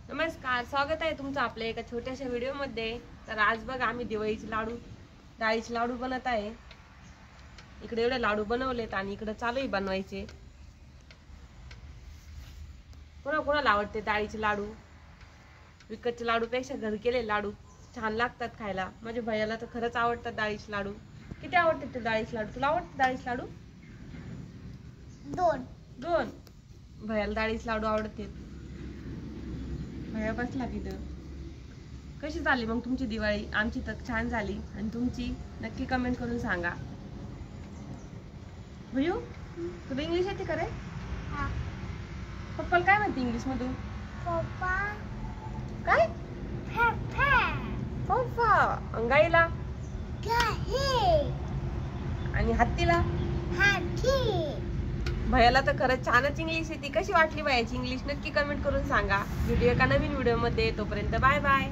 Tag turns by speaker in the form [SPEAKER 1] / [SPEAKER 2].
[SPEAKER 1] नमस्कार, स्वागत आहे तुमचं आपल्या एका छोट्याशा व्हिडिओमध्ये। तर आज बघा आम्ही दिवाळीचे लाडू, डाळीचे लाडू बनवत आहे। इकडे एवढे लाडू बनवलेत आणि इकडे चालू आहे बनवायचे। कोणाला आवडते डाळीचे लाडू? विकतचे लाडू पेक्षा घरी केलेले लाडू छान लागतात खायला। माझ्या भैयाला तर खरंच आवडतात डाळीचे लाडू। किती आवडते ते डाळीचे लाडू? तुला आवडते डाळीचे लाडू? दोन भैयाला डाळीचे लाडू आवडते। भैया बसला तिथं। कशी झाली मग तुमची दिवाळी? आमची तर छान झाली आणि तुमची नक्की कमेंट करून सांगा। भैयू, तुला इंग्लिश येते का रे? पप्पाला काय म्हणते इंग्लिश मधून?
[SPEAKER 2] पप्पा
[SPEAKER 1] काय?
[SPEAKER 2] पप्पा
[SPEAKER 1] पप्पा। अंगाईला?
[SPEAKER 2] गाही
[SPEAKER 1] आणि हत्तीला?
[SPEAKER 2] हाथी।
[SPEAKER 1] भैयाला तर खरंच छानच इंग्लिश येते। कशी वाटली भैयाची इंग्लिश नक्की कमेंट करून सांगा। व्हिडिओ एका नवीन व्हिडिओ मध्ये, तोपर्यंत बाय बाय।